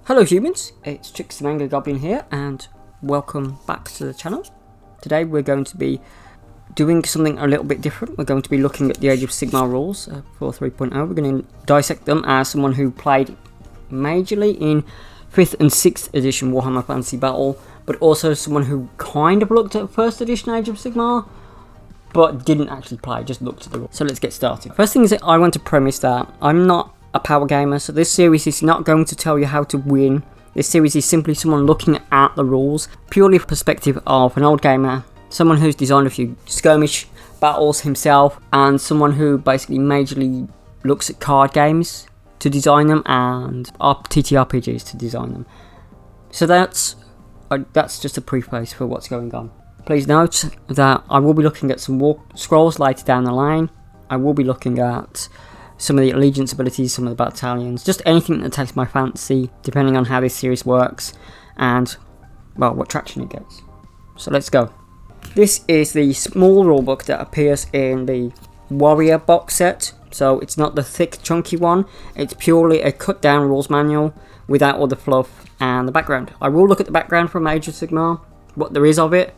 Hello humans, it's Goblin here and welcome back to the channel. Today we're going to be doing something a little bit different. We're going to be looking at the Age of Sigmar rules for 3.0. We're going to dissect them as someone who played majorly in 5th and 6th edition Warhammer Fantasy Battle, but also someone who kind of looked at 1st edition Age of Sigmar but didn't actually play, just looked at the rules. So let's get started. First thing is that I want to premise that I'm not a power gamer, so this series is not going to tell you how to win. This series is simply someone looking at the rules purely from the perspective of an old gamer, someone who's designed a few skirmish battles himself, and someone who basically majorly looks at card games to design them and TTRPGs to design them. So that's just a preface for what's going on. Please note that I will be looking at some war scrolls later down the line. I will be looking at some of the allegiance abilities, some of the battalions, just anything that takes my fancy, depending on how this series works and, well, what traction it gets. So let's go. This is the small rulebook that appears in the Warrior box set. So it's not the thick, chunky one. It's purely a cut-down rules manual without all the fluff and the background. I will look at the background from Age of Sigmar, what there is of it.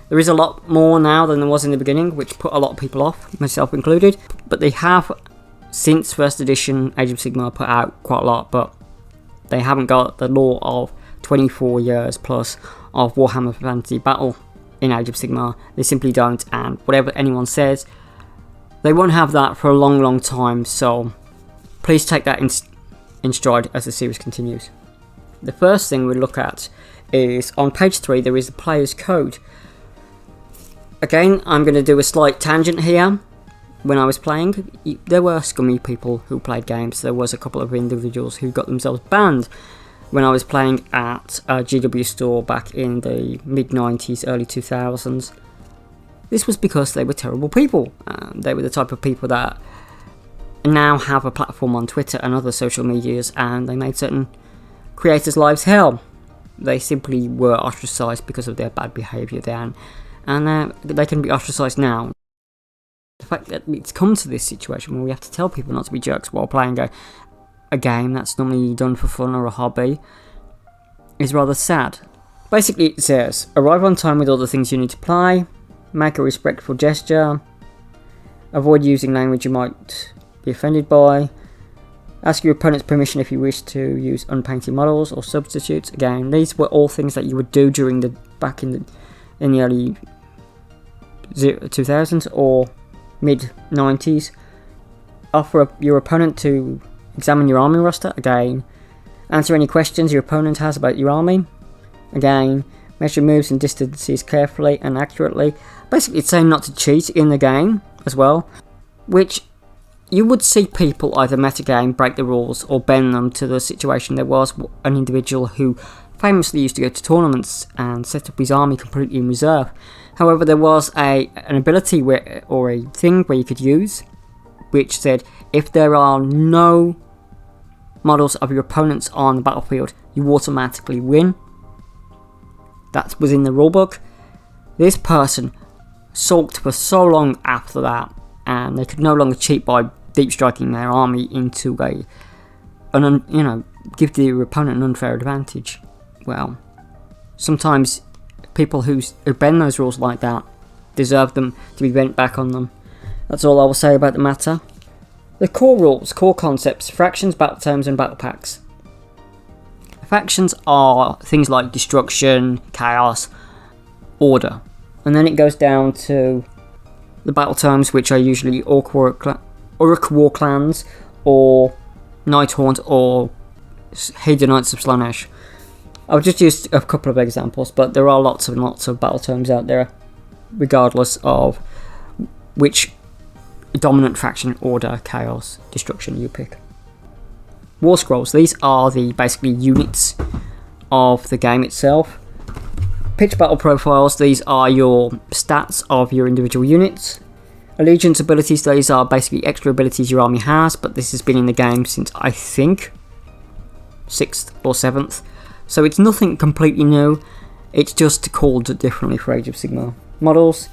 There is a lot more now than there was in the beginning, which put a lot of people off, myself included. But they have, since 1st edition Age of Sigmar, put out quite a lot, but they haven't got the lore of 24 years plus of Warhammer Fantasy Battle in Age of Sigmar. They simply don't, and whatever anyone says, they won't have that for a long time, so please take that in stride as the series continues. The first thing we look at is on page 3 there is the player's code. Again, I'm going to do a slight tangent here. When I was playing, there were scummy people who played games. There was a couple of individuals who got themselves banned when I was playing at a GW store back in the mid-90s, early 2000s. This was because they were terrible people. They were the type of people that now have a platform on Twitter and other social medias, and they made certain creators' lives hell. They simply were ostracised because of their bad behaviour then, and they can be ostracised now. The fact that it's come to this situation where we have to tell people not to be jerks while playing a game that's normally done for fun or a hobby is rather sad. Basically it says, arrive on time with all the things you need to play, make a respectful gesture, avoid using language you might be offended by, ask your opponent's permission if you wish to use unpainted models or substitutes. Again, these were all things that you would do during back in the early 2000s or mid-90s. Offer your opponent to examine your army roster. Again, answer any questions your opponent has about your army. Again, measure moves and distances carefully and accurately. Basically, it's saying not to cheat in the game as well, which you would see people either metagame, break the rules, or bend them to the situation. There was an individual who famously used to go to tournaments and set up his army completely in reserve. However, there was an ability or a thing where you could use, which said if there are no models of your opponents on the battlefield, you automatically win. That was in the rulebook. This person sulked for so long after that, and they could no longer cheat by deep striking their army into give the opponent an unfair advantage. Well, sometimes people who bend those rules like that deserve them to be bent back on them. That's all I will say about the matter. The core rules, core concepts, fractions, battle terms and battle packs. Factions are things like destruction, chaos, order, and then it goes down to the battle terms, which are usually Orc War clans or Nighthaunt or Hedonites of Slaanesh. I'll just use a couple of examples, but there are lots and lots of battle terms out there, regardless of which dominant faction, order, chaos, destruction you pick. War scrolls, these are the basically units of the game itself. Pitch battle profiles, these are your stats of your individual units. Allegiance abilities, these are basically extra abilities your army has, but this has been in the game since I think 6th or 7th. So it's nothing completely new, it's just called differently for Age of Sigmar. Models,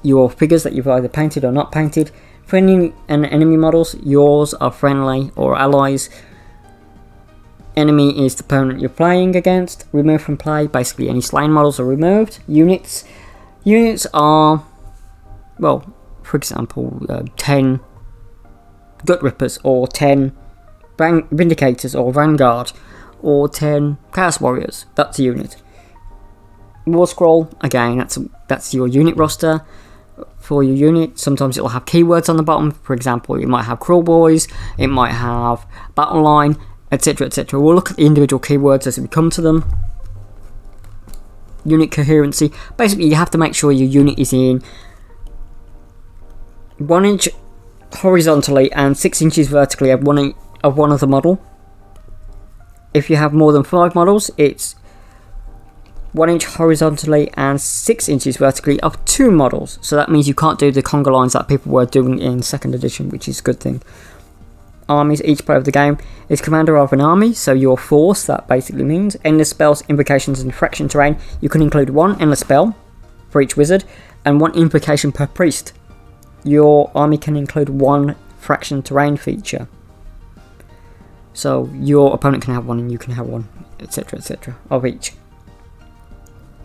your figures that you've either painted or not painted. Friendly and enemy models, yours are friendly or allies. Enemy is the opponent you're playing against. Remove from play, basically any slain models are removed. Units are, well, for example, 10 Gut Rippers, or 10 Vindicators or Vanguard, or 10 Chaos Warriors. That's a unit. War Scroll, again, that's your unit roster for your unit. Sometimes it'll have keywords on the bottom. For example, it might have Cruel Boys, it might have Battle Line, etc, etc. We'll look at the individual keywords as we come to them. Unit Coherency. Basically, you have to make sure your unit is in 1 inch horizontally and 6 inches vertically of one other model. If you have more than 5 models, it's 1 inch horizontally and 6 inches vertically of 2 models. So that means you can't do the conga lines that people were doing in 2nd edition, which is a good thing. Armies. Each player of the game is commander of an army, so your force, that basically means. Endless spells, invocations and fraction terrain. You can include 1 endless spell for each wizard and 1 invocation per priest. Your army can include 1 fraction terrain feature. So your opponent can have 1 and you can have 1, etc, etc, of each.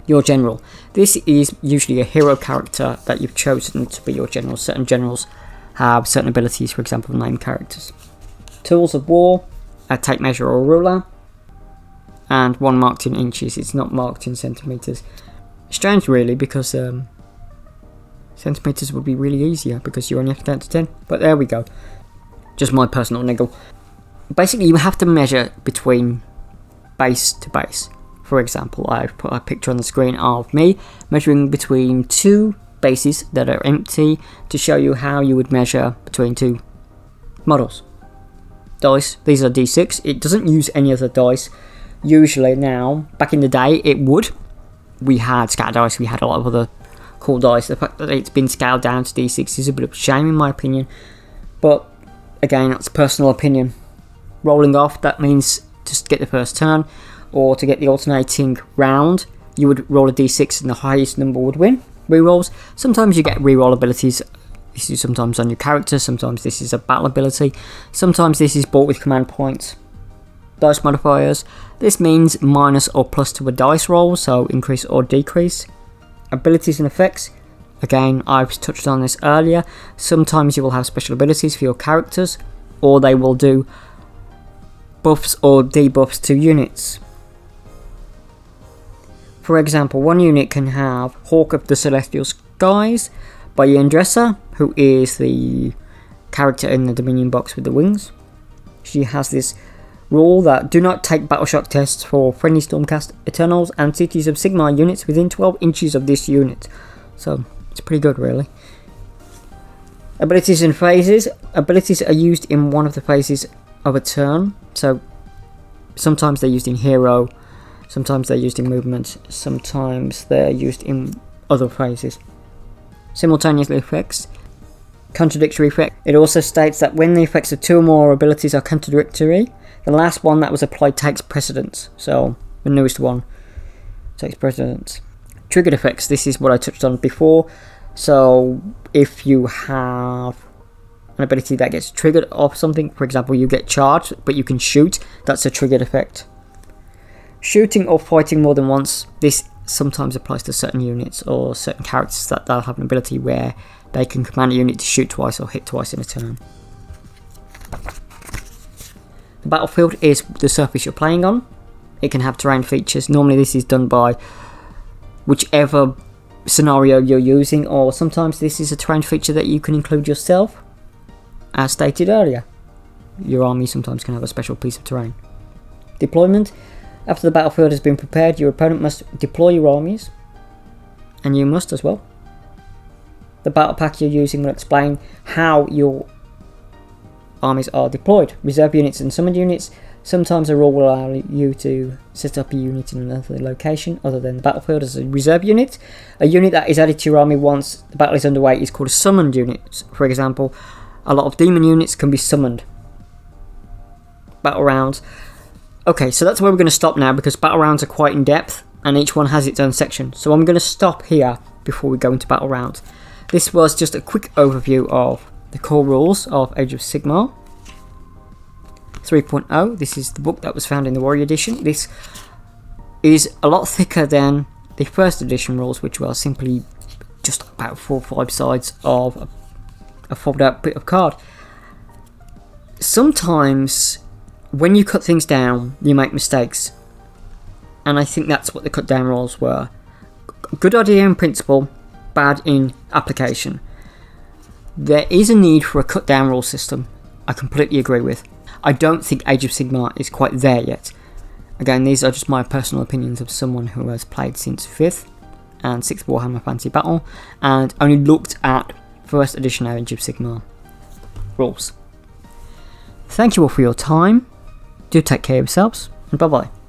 Your general. This is usually a hero character that you've chosen to be your general. Certain generals have certain abilities, for example, named characters. Tools of war, a tape measure or ruler, and 1 marked in inches. It's not marked in centimeters. Strange, really, because centimeters would be really easier because you only have to count to 10. But there we go. Just my personal niggle. Basically, you have to measure between base to base. For example, I've put a picture on the screen of me measuring between 2 bases that are empty to show you how you would measure between 2 models. Dice, these are D6. It doesn't use any other dice. Usually now, back in the day, it would. We had scatter dice, we had a lot of other cool dice. The fact that it's been scaled down to D6 is a bit of a shame in my opinion. But again, that's personal opinion. Rolling off, that means just get the first turn, or to get the alternating round, you would roll a D6 and the highest number would win. Rerolls. Sometimes you get reroll abilities. This is sometimes on your character, sometimes this is a battle ability, sometimes this is bought with command points. Dice modifiers. This means minus or plus to a dice roll, so increase or decrease. Abilities and effects. Again, I've touched on this earlier. Sometimes you will have special abilities for your characters, or they will do buffs or debuffs to units. For example, one unit can have Hawk of the Celestial Skies by Ian Dresser, who is the character in the Dominion box with the wings. She has this rule that do not take battle shock tests for friendly Stormcast Eternals and Cities of Sigmar units within 12 inches of this unit. So it's pretty good, really. Abilities and phases. Abilities are used in one of the phases of a turn. So sometimes they're used in hero, sometimes they're used in movement, sometimes they're used in other phases. Simultaneously effects. Contradictory effect. It also states that when the effects of 2 or more abilities are contradictory, the last one that was applied takes precedence. So the newest one takes precedence. Triggered effects. This is what I touched on before. So if you have an ability that gets triggered off something, for example, you get charged but you can shoot, that's a triggered effect. Shooting or fighting more than once. This sometimes applies to certain units or certain characters that they'll have an ability where they can command a unit to shoot twice or hit twice in a turn. The battlefield is the surface you're playing on. It can have terrain features. Normally this is done by whichever scenario you're using, or sometimes this is a terrain feature that you can include yourself. As stated earlier, your army sometimes can have a special piece of terrain. Deployment. After the battlefield has been prepared, your opponent must deploy your armies, and you must as well. The battle pack you're using will explain how your armies are deployed. Reserve units and summoned units. Sometimes a rule will allow you to set up a unit in another location other than the battlefield as a reserve unit. A unit that is added to your army once the battle is underway is called a summoned unit. For example, a lot of demon units can be summoned. Battle rounds. Okay, so that's where we're going to stop now because battle rounds are quite in depth and each one has its own section. So I'm going to stop here before we go into battle rounds. This was just a quick overview of the core rules of Age of Sigmar 3.0. This is the book that was found in the Warrior Edition. This is a lot thicker than the first edition rules, which were simply just about 4 or 5 sides of a folded out bit of card. Sometimes when you cut things down, you make mistakes, and I think that's what the cut down rules were. Good idea in principle, bad in application. There is a need for a cut down rule system, I completely agree with. I don't think Age of Sigmar is quite there yet. Again, these are just my personal opinions of someone who has played since 5th and 6th Warhammer Fantasy Battle and only looked at 1st edition Age of Sigmar rules. Thank you all for your time, do take care of yourselves, and bye bye.